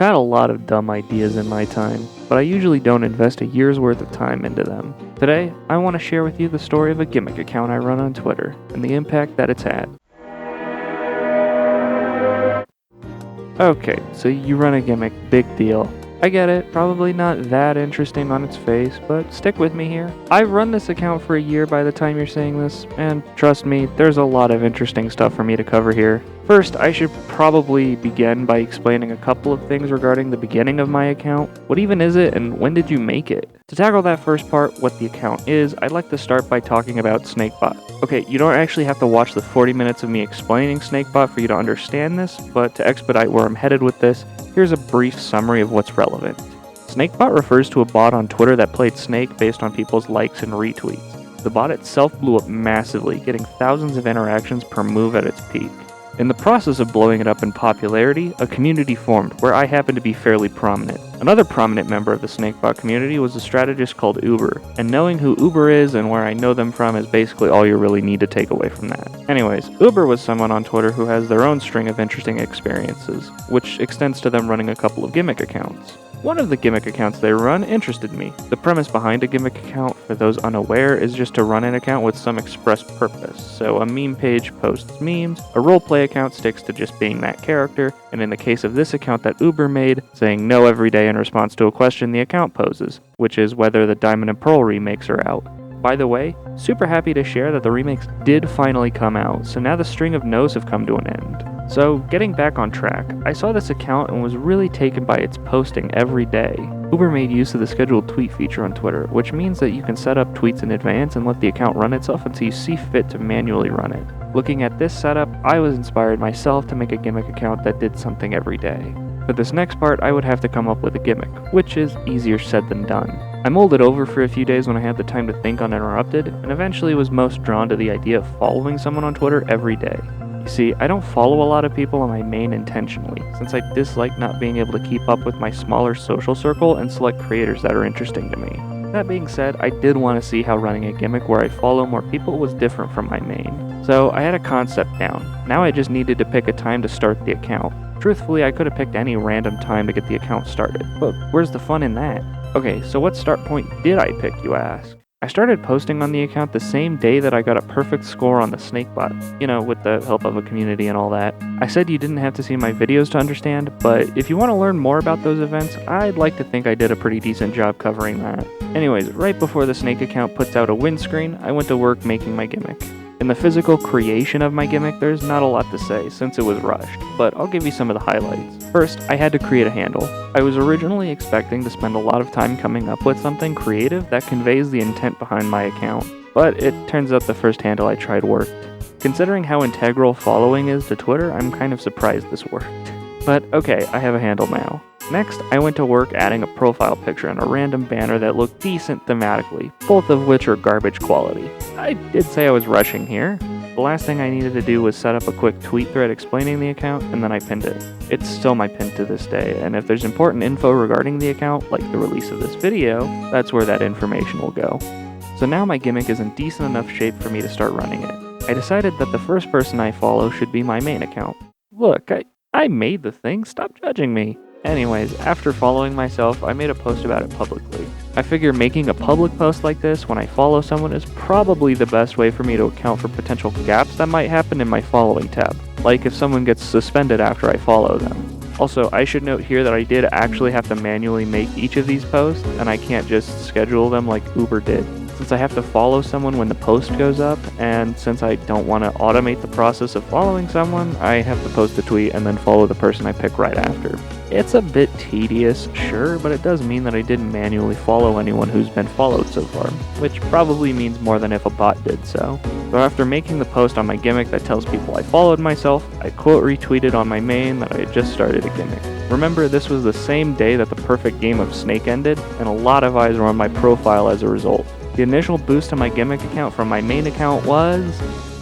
had a lot of dumb ideas in my time, but I usually don't invest a year's worth of time into them. Today, I want to share with you the story of a Gimmick account I run on Twitter, and the impact that it's had. Okay, so you run a Gimmick, big deal. I get it, probably not that interesting on its face, but stick with me here. I've run this account for a year by the time you're seeing this, and trust me, there's a lot of interesting stuff for me to cover here. First, I should probably begin by explaining a couple of things regarding the beginning of my account. What even is it, and when did you make it? To tackle that first part, what the account is, I'd like to start by talking about Snakebot. Okay, you don't actually have to watch the 40 minutes of me explaining Snakebot for you to understand this, but to expedite where I'm headed with this, here's a brief summary of what's relevant. Snakebot refers to a bot on Twitter that played Snake based on people's likes and retweets. The bot itself blew up massively, getting thousands of interactions per move at its peak. In the process of blowing it up in popularity, a community formed where I happen to be fairly prominent. Another prominent member of the Snakebot community was a strategist called Uber, and knowing who Uber is and where I know them from is basically all you really need to take away from that. Anyways, Uber was someone on Twitter who has their own string of interesting experiences, which extends to them running a couple of Gimmick accounts. One of the Gimmick accounts they run interested me. The premise behind a Gimmick account, for those unaware, is just to run an account with some express purpose. So a meme page posts memes, a roleplay account sticks to just being that character, and in the case of this account that Uber made, saying no every day in response to a question the account poses, which is whether the Diamond and Pearl remakes are out. By the way, super happy to share that the remakes did finally come out, so now the string of no's have come to an end. So, getting back on track, I saw this account and was really taken by its posting every day. Uber made use of the scheduled tweet feature on Twitter, which means that you can set up tweets in advance and let the account run itself until you see fit to manually run it. Looking at this setup, I was inspired myself to make a Gimmick account that did something every day. For this next part, I would have to come up with a gimmick, which is easier said than done. I mulled it over for a few days when I had the time to think uninterrupted, and eventually was most drawn to the idea of following someone on Twitter every day. You see, I don't follow a lot of people on my main intentionally, since I dislike not being able to keep up with my smaller social circle and select creators that are interesting to me. That being said, I did want to see how running a Gimmick where I follow more people was different from my main. So I had a concept down. Now I just needed to pick a time to start the account. Truthfully, I could have picked any random time to get the account started, but where's the fun in that? Okay, so what start point did I pick, you ask? I started posting on the account the same day that I got a perfect score on the Snakebot, with the help of a community and all that. I said you didn't have to see my videos to understand, but if you want to learn more about those events, I'd like to think I did a pretty decent job covering that. Anyways, right before the Snake account puts out a win screen, I went to work making my Gimmick. In the physical creation of my Gimmick, there's not a lot to say since it was rushed, but I'll give you some of the highlights. First, I had to create a handle. I was originally expecting to spend a lot of time coming up with something creative that conveys the intent behind my account, but it turns out the first handle I tried worked. Considering how integral following is to Twitter, I'm kind of surprised this worked. But okay, I have a handle now. Next, I went to work adding a profile picture and a random banner that looked decent thematically, both of which are garbage quality. I did say I was rushing here. The last thing I needed to do was set up a quick tweet thread explaining the account, and then I pinned it. It's still my pin to this day, and if there's important info regarding the account, like the release of this video, that's where that information will go. So now my Gimmick is in decent enough shape for me to start running it. I decided that the first person I follow should be my main account. Look, I made the thing, stop judging me. Anyways, after following myself, I made a post about it publicly. I figure making a public post like this when I follow someone is probably the best way for me to account for potential gaps that might happen in my following tab, like if someone gets suspended after I follow them. Also, I should note here that I did actually have to manually make each of these posts, and I can't just schedule them like Uber did. Since I have to follow someone when the post goes up, and since I don't want to automate the process of following someone, I have to post a tweet and then follow the person I pick right after. It's a bit tedious, sure, but it does mean that I didn't manually follow anyone who's been followed so far, which probably means more than if a bot did so. So after making the post on my Gimmick that tells people I followed myself, I quote retweeted on my main that I had just started a Gimmick. Remember, this was the same day that the perfect game of Snake ended, and a lot of eyes were on my profile as a result. The initial boost to my Gimmick account from my main account was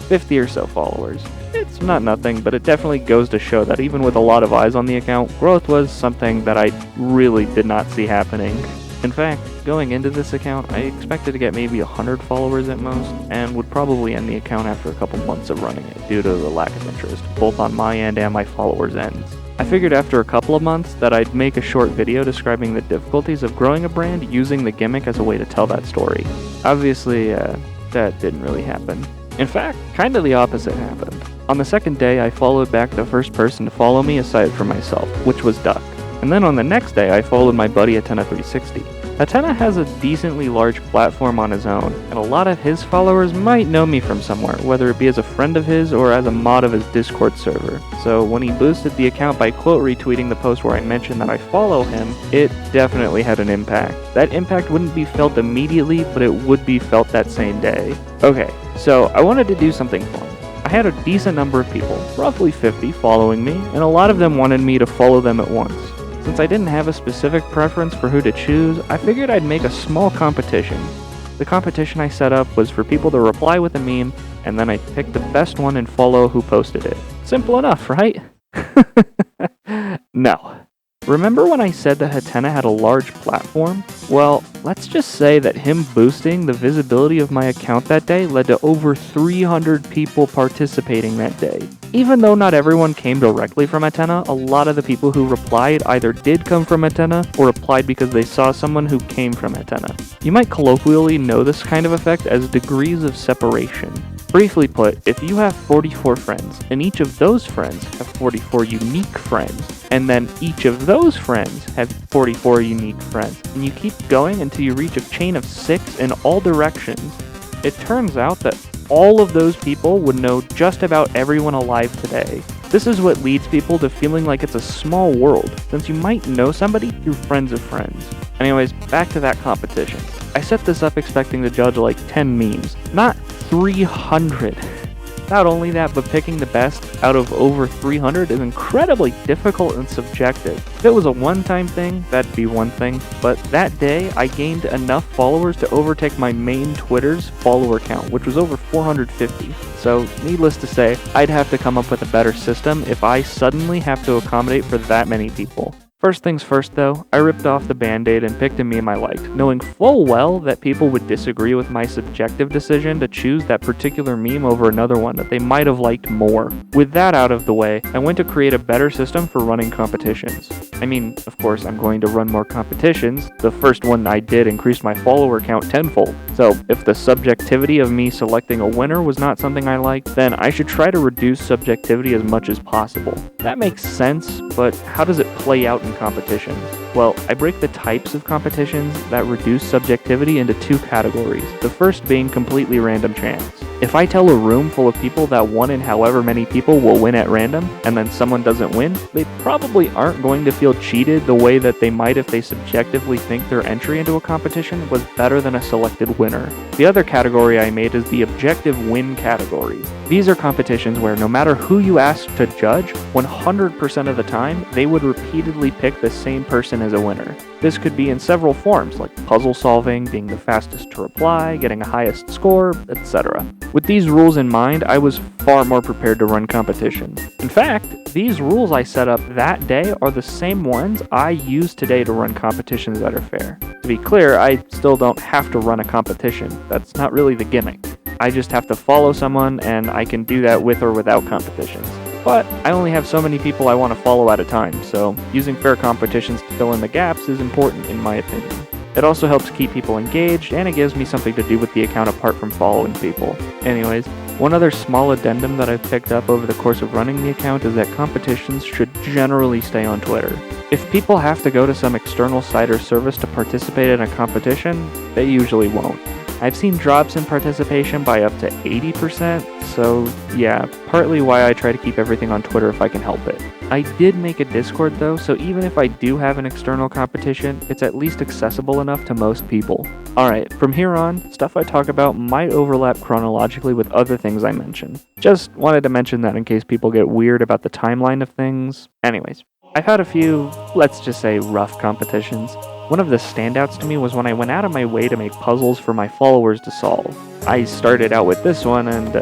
50 or so followers. It's not nothing, but it definitely goes to show that even with a lot of eyes on the account, growth was something that I really did not see happening. In fact, going into this account, I expected to get maybe 100 followers at most, and would probably end the account after a couple months of running it due to the lack of interest, both on my end and my followers' ends. I figured after a couple of months that I'd make a short video describing the difficulties of growing a brand using the Gimmick as a way to tell that story. Obviously, that didn't really happen. In fact, kind of the opposite happened. On the second day, I followed back the first person to follow me aside from myself, which was Duck. And then on the next day, I followed my buddy Hatena360. Hatena has a decently large platform on his own, and a lot of his followers might know me from somewhere, whether it be as a friend of his or as a mod of his Discord server. So when he boosted the account by quote retweeting the post where I mentioned that I follow him, it definitely had an impact. That impact wouldn't be felt immediately, but it would be felt that same day. Okay, so I wanted to do something fun. I had a decent number of people, roughly 50, following me, and a lot of them wanted me to follow them at once. Since I didn't have a specific preference for who to choose, I figured I'd make a small competition. The competition I set up was for people to reply with a meme, and then I'd pick the best one and follow who posted it. Simple enough, right? No. Remember when I said that Hatena had a large platform? Well, let's just say that him boosting the visibility of my account that day led to over 300 people participating that day. Even though not everyone came directly from Hatena, a lot of the people who replied either did come from Hatena or replied because they saw someone who came from Hatena. You might colloquially know this kind of effect as degrees of separation. Briefly put, if you have 44 friends, and each of those friends have 44 unique friends, and then each of those friends have 44 unique friends, and you keep going until you reach a chain of 6 in all directions, it turns out that all of those people would know just about everyone alive today. This is what leads people to feeling like it's a small world, since you might know somebody through friends of friends. Anyways, back to that competition. I set this up expecting to judge like 10 memes, not 300. Not only that, but picking the best out of over 300 is incredibly difficult and subjective. If it was a one-time thing, that'd be one thing, but that day I gained enough followers to overtake my main Twitter's follower count, which was over 450. So, needless to say, I'd have to come up with a better system if I suddenly have to accommodate for that many people. First things first though, I ripped off the band-aid and picked a meme I liked, knowing full well that people would disagree with my subjective decision to choose that particular meme over another one that they might have liked more. With that out of the way, I went to create a better system for running competitions. I mean, of course I'm going to run more competitions. The first one I did increased my follower count tenfold. So if the subjectivity of me selecting a winner was not something I liked, then I should try to reduce subjectivity as much as possible. That makes sense, but how does it play out in competitions? Well, I break the types of competitions that reduce subjectivity into two categories, the first being completely random chance. If I tell a room full of people that one in however many people will win at random, and then someone doesn't win, they probably aren't going to feel cheated the way that they might if they subjectively think their entry into a competition was better than a selected winner. The other category I made is the objective win category. These are competitions where no matter who you ask to judge, 100% of the time, they would repeatedly pick the same person as a winner. This could be in several forms, like puzzle solving, being the fastest to reply, getting a highest score, etc. With these rules in mind, I was far more prepared to run competitions. In fact, these rules I set up that day are the same ones I use today to run competitions that are fair. To be clear, I still don't have to run a competition. That's not really the gimmick. I just have to follow someone, and I can do that with or without competitions. But I only have so many people I want to follow at a time, so using fair competitions to fill in the gaps is important in my opinion. It also helps keep people engaged, and it gives me something to do with the account apart from following people. Anyways, one other small addendum that I've picked up over the course of running the account is that competitions should generally stay on Twitter. If people have to go to some external site or service to participate in a competition, they usually won't. I've seen drops in participation by up to 80%, so yeah, partly why I try to keep everything on Twitter if I can help it. I did make a Discord though, so even if I do have an external competition, it's at least accessible enough to most people. Alright, from here on, stuff I talk about might overlap chronologically with other things I mention. Just wanted to mention that in case people get weird about the timeline of things. Anyways, I've had a few, let's just say, rough competitions. One of the standouts to me was when I went out of my way to make puzzles for my followers to solve. I started out with this one, and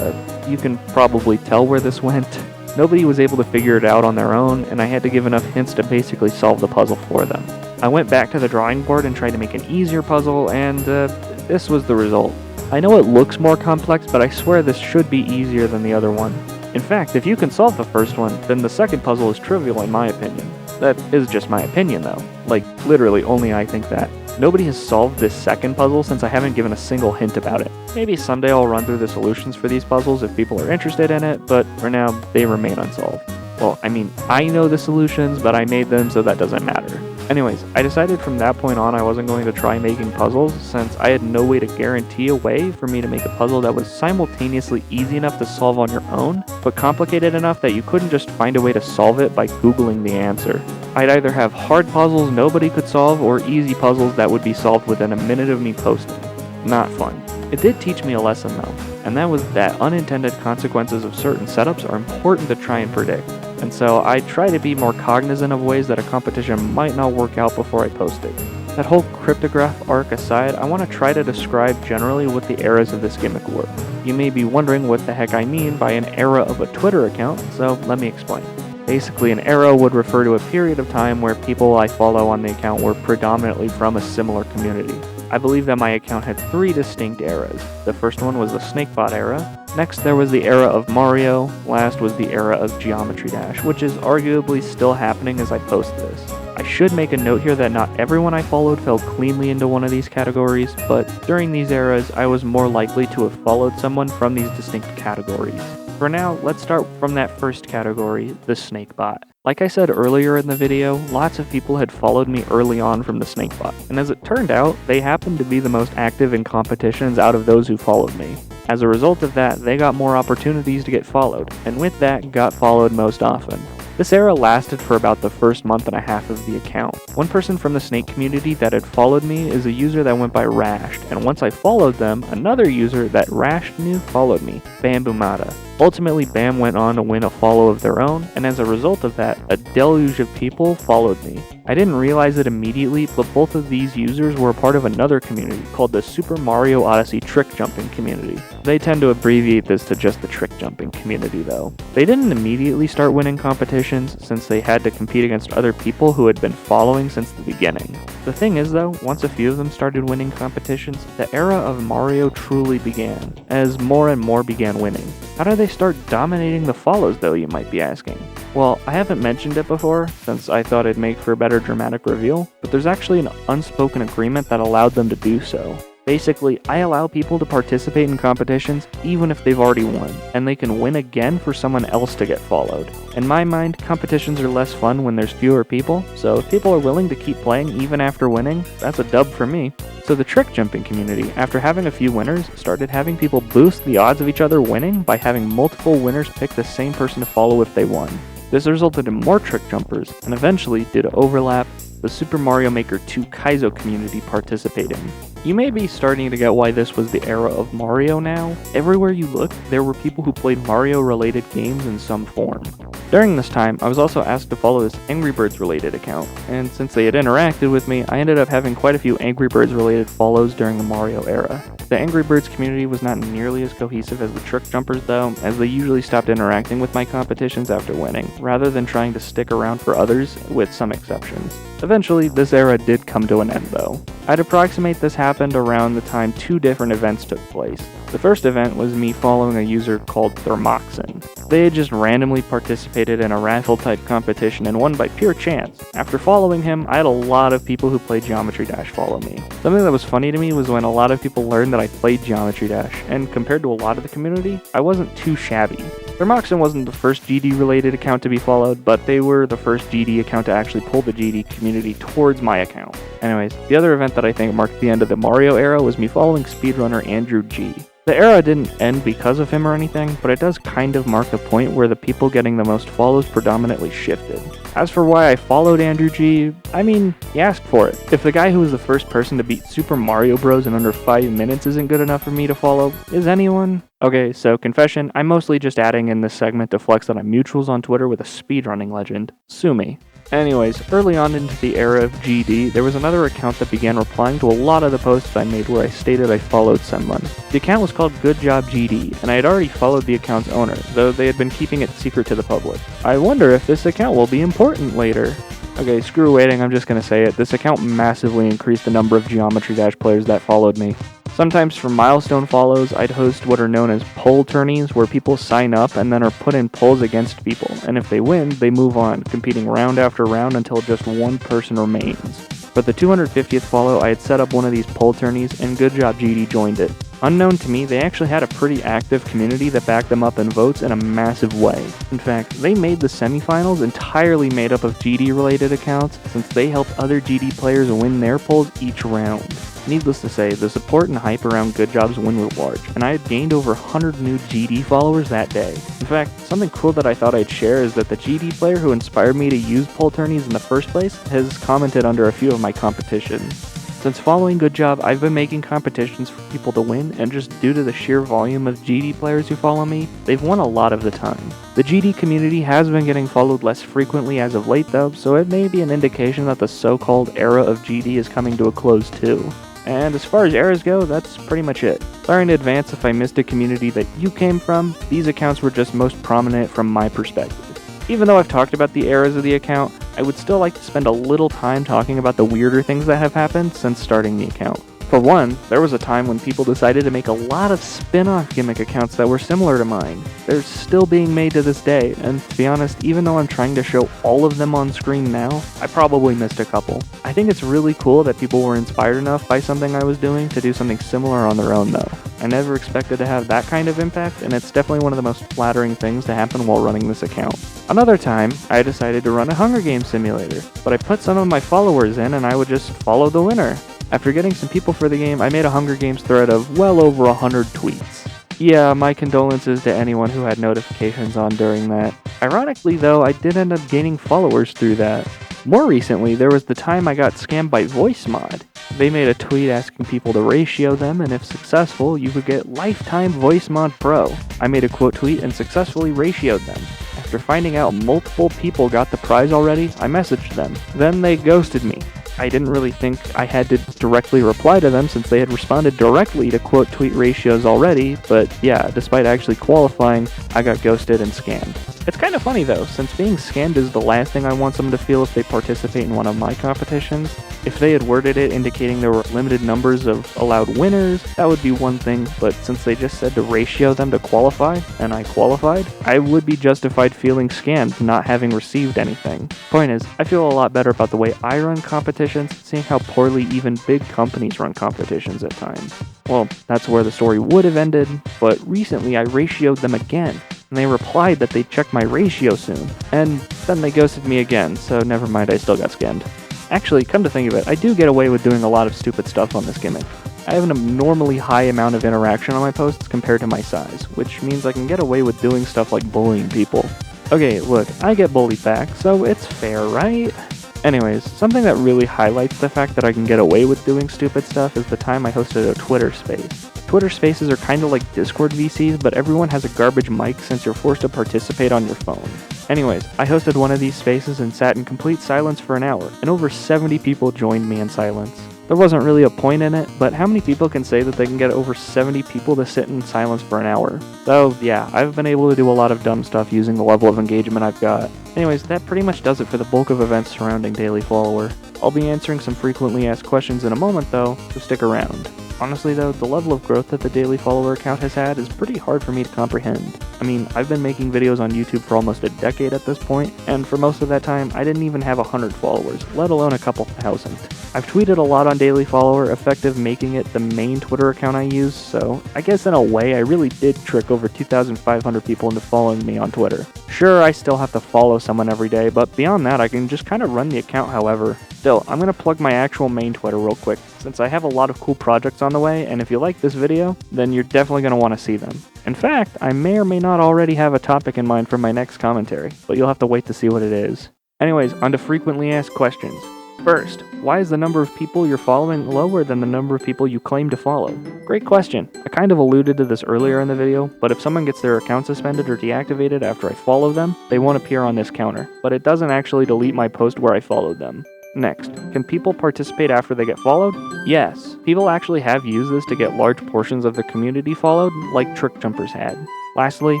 you can probably tell where this went. Nobody was able to figure it out on their own, and I had to give enough hints to basically solve the puzzle for them. I went back to the drawing board and tried to make an easier puzzle, and this was the result. I know it looks more complex, but I swear this should be easier than the other one. In fact, if you can solve the first one, then the second puzzle is trivial in my opinion. That is just my opinion though. Like, literally only I think that. Nobody has solved this second puzzle since I haven't given a single hint about it. Maybe someday I'll run through the solutions for these puzzles if people are interested in it, but for now, they remain unsolved. Well, I mean, I know the solutions, but I made them, so that doesn't matter. Anyways, I decided from that point on I wasn't going to try making puzzles, since I had no way to guarantee a way for me to make a puzzle that was simultaneously easy enough to solve on your own, but complicated enough that you couldn't just find a way to solve it by Googling the answer. I'd either have hard puzzles nobody could solve, or easy puzzles that would be solved within a minute of me posting. Not fun. It did teach me a lesson though, and that was that unintended consequences of certain setups are important to try and predict. And so I try to be more cognizant of ways that a competition might not work out before I post it. That whole cryptograph arc aside, I want to try to describe generally what the eras of this gimmick were. You may be wondering what the heck I mean by an era of a Twitter account, so let me explain. Basically, an era would refer to a period of time where people I follow on the account were predominantly from a similar community. I believe that my account had 3 distinct eras. The first one was the Snakebot era. Next, there was the era of Mario. Last was the era of Geometry Dash, which is arguably still happening as I post this. I should make a note here that not everyone I followed fell cleanly into one of these categories, but during these eras, I was more likely to have followed someone from these distinct categories. For now, let's start from that first category, the Snakebot. Like I said earlier in the video, lots of people had followed me early on from the Snakebot, and as it turned out, they happened to be the most active in competitions out of those who followed me. As a result of that, they got more opportunities to get followed, and with that, got followed most often. This era lasted for about the first month and a half of the account. One person from the Snake community that had followed me is a user that went by Rashed, and once I followed them, another user that Rashed knew followed me, Bambumata. Ultimately, Bam went on to win a follow of their own, and as a result of that, a deluge of people followed me. I didn't realize it immediately, but both of these users were a part of another community called the Super Mario Odyssey Trick Jumping community. They tend to abbreviate this to just the Trick Jumping community though. They didn't immediately start winning competitions since they had to compete against other people who had been following since the beginning. The thing is though, once a few of them started winning competitions, the era of Mario truly began, as more and more began winning. How do they start dominating the follows though, you might be asking? Well, I haven't mentioned it before, since I thought it'd make for a better dramatic reveal, but there's actually an unspoken agreement that allowed them to do so. Basically, I allow people to participate in competitions even if they've already won, and they can win again for someone else to get followed. In my mind, competitions are less fun when there's fewer people, so if people are willing to keep playing even after winning, that's a dub for me. So the trick jumping community, after having a few winners, started having people boost the odds of each other winning by having multiple winners pick the same person to follow if they won. This resulted in more trick jumpers, and eventually, due to overlap, the Super Mario Maker 2 Kaizo community participating. You may be starting to get why this was the era of Mario now. Everywhere you look, there were people who played Mario-related games in some form. During this time, I was also asked to follow this Angry Birds related account, and since they had interacted with me, I ended up having quite a few Angry Birds related follows during the Mario era. The Angry Birds community was not nearly as cohesive as the Trick Jumpers though, as they usually stopped interacting with my competitions after winning, rather than trying to stick around for others, with some exceptions. Eventually, this era did come to an end though. I'd approximate this happened around the time 2 different events took place. The first event was me following a user called Thermoxin. They had just randomly participated in a raffle type competition and won by pure chance. After following him, I had a lot of people who played Geometry Dash follow me. Something that was funny to me was when a lot of people learned that I played Geometry Dash, and compared to a lot of the community, I wasn't too shabby. Thermoxin wasn't the first GD related account to be followed, but they were the first GD account to actually pull the GD community towards my account. Anyways, the other event that I think marked the end of the Mario era was me following speedrunner Andrew G. The era didn't end because of him or anything, but it does kind of mark a point where the people getting the most follows predominantly shifted. As for why I followed Andrew G, I mean, he asked for it. If the guy who was the first person to beat Super Mario Bros. In under 5 minutes isn't good enough for me to follow, is anyone? Okay, so confession, I'm mostly just adding in this segment to flex that I'm mutuals on Twitter with a speedrunning legend. Sue me. Anyways, early on into the era of GD, there was another account that began replying to a lot of the posts I made where I stated I followed someone. The account was called Good Job GD, and I had already followed the account's owner, though they had been keeping it secret to the public. I wonder if this account will be important later. Okay, screw waiting, I'm just gonna say it. This account massively increased the number of Geometry Dash players that followed me. Sometimes for milestone follows, I'd host what are known as poll tourneys, where people sign up and then are put in polls against people, and if they win, they move on, competing round after round until just one person remains. For the 250th follow, I had set up one of these poll tourneys, and good job GD joined it. Unknown to me, they actually had a pretty active community that backed them up in votes in a massive way. In fact, they made the semifinals entirely made up of GD-related accounts, since they helped other GD players win their polls each round. Needless to say, the support and hype around Good Job's win were large, and I had gained over 100 new GD followers that day. In fact, something cool that I thought I'd share is that the GD player who inspired me to use poll tourneys in the first place has commented under a few of my competitions. Since following Good Job, I've been making competitions for people to win, and just due to the sheer volume of GD players who follow me, they've won a lot of the time. The GD community has been getting followed less frequently as of late though, so it may be an indication that the so-called era of GD is coming to a close too. And as far as eras go, that's pretty much it. Sorry in advance if I missed a community that you came from, these accounts were just most prominent from my perspective. Even though I've talked about the eras of the account, I would still like to spend a little time talking about the weirder things that have happened since starting the account. For one, there was a time when people decided to make a lot of spin-off Gimmick accounts that were similar to mine. They're still being made to this day, and to be honest, even though I'm trying to show all of them on screen now, I probably missed a couple. I think it's really cool that people were inspired enough by something I was doing to do something similar on their own though. I never expected to have that kind of impact, and it's definitely one of the most flattering things to happen while running this account. Another time, I decided to run a Hunger Games simulator, but I put some of my followers in and I would just follow the winner. After getting some people for the game, I made a Hunger Games thread of well over 100 tweets. Yeah, my condolences to anyone who had notifications on during that. Ironically though, I did end up gaining followers through that. More recently, there was the time I got scammed by VoiceMod. They made a tweet asking people to ratio them, and if successful, you could get Lifetime VoiceMod Pro. I made a quote tweet and successfully ratioed them. After finding out multiple people got the prize already, I messaged them. Then they ghosted me. I didn't really think I had to directly reply to them since they had responded directly to quote tweet ratios already, but yeah, despite actually qualifying, I got ghosted and scammed. It's kind of funny though, since being scammed is the last thing I want someone to feel if they participate in one of my competitions. If they had worded it indicating there were limited numbers of allowed winners, that would be one thing, but since they just said to ratio them to qualify, and I qualified, I would be justified feeling scammed not having received anything. Point is, I feel a lot better about the way I run competitions, seeing how poorly even big companies run competitions at times. Well, that's where the story would have ended, but recently I ratioed them again, and they replied that they'd check my ratio soon, and then they ghosted me again, so never mind, I still got scammed. Actually, come to think of it, I do get away with doing a lot of stupid stuff on this gimmick. I have an abnormally high amount of interaction on my posts compared to my size, which means I can get away with doing stuff like bullying people. Okay, look, I get bullied back, so it's fair, right? Anyways, something that really highlights the fact that I can get away with doing stupid stuff is the time I hosted a Twitter space. Twitter spaces are kinda like Discord VCs, but everyone has a garbage mic since you're forced to participate on your phone. Anyways, I hosted one of these spaces and sat in complete silence for an hour, and over 70 people joined me in silence. There wasn't really a point in it, but how many people can say that they can get over 70 people to sit in silence for an hour? So yeah, I've been able to do a lot of dumb stuff using the level of engagement I've got. Anyways, that pretty much does it for the bulk of events surrounding Daily Follower. I'll be answering some frequently asked questions in a moment though, so stick around. Honestly though, the level of growth that the Daily Follower account has had is pretty hard for me to comprehend. I mean, I've been making videos on YouTube for almost a decade at this point, and for most of that time, I didn't even have 100 followers, let alone a couple thousand. I've tweeted a lot on Daily Follower, effective making it the main Twitter account I use, so I guess in a way I really did trick over 2,500 people into following me on Twitter. Sure, I still have to follow someone every day, but beyond that I can just kind of run the account however. Still, I'm going to plug my actual main Twitter real quick, since I have a lot of cool projects on the way, and if you like this video, then you're definitely going to want to see them. In fact, I may or may not already have a topic in mind for my next commentary, but you'll have to wait to see what it is. Anyways, on to frequently asked questions. First, why is the number of people you're following lower than the number of people you claim to follow? Great question. I kind of alluded to this earlier in the video, but if someone gets their account suspended or deactivated after I follow them, they won't appear on this counter, but it doesn't actually delete my post where I followed them. Next, can people participate after they get followed? Yes, people actually have used this to get large portions of the community followed, like Trick Jumpers had. Lastly,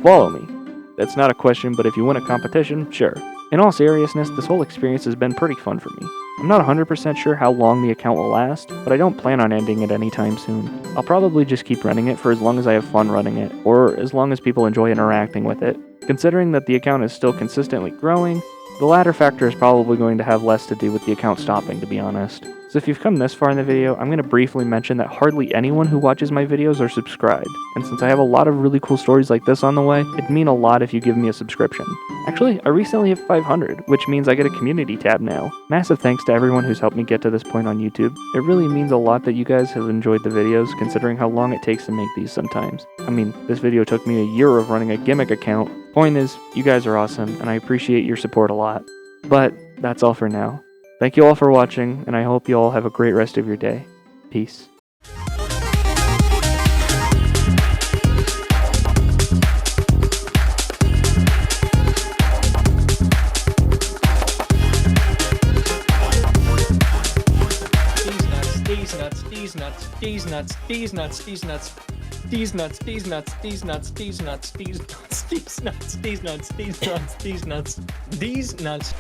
follow me. That's not a question, but if you win a competition, sure. In all seriousness, this whole experience has been pretty fun for me. I'm not 100% sure how long the account will last, but I don't plan on ending it anytime soon. I'll probably just keep running it for as long as I have fun running it, or as long as people enjoy interacting with it. Considering that the account is still consistently growing, the latter factor is probably going to have less to do with the account stopping, to be honest. So if you've come this far in the video, I'm going to briefly mention that hardly anyone who watches my videos are subscribed, and since I have a lot of really cool stories like this on the way, it'd mean a lot if you give me a subscription. Actually, I recently hit 500, which means I get a community tab now. Massive thanks to everyone who's helped me get to this point on YouTube. It really means a lot that you guys have enjoyed the videos, considering how long it takes to make these sometimes. I mean, this video took me a year of running a Gimmick account. Point is, you guys are awesome, and I appreciate your support a lot. But that's all for now. Thank you all for watching, and I hope you all have a great rest of your day. Peace. These nuts, these nuts, these nuts, these nuts, these nuts, these nuts, these nuts, these nuts, these nuts, these nuts, these nuts, these nuts, these nuts, these nuts, these nuts, these nuts.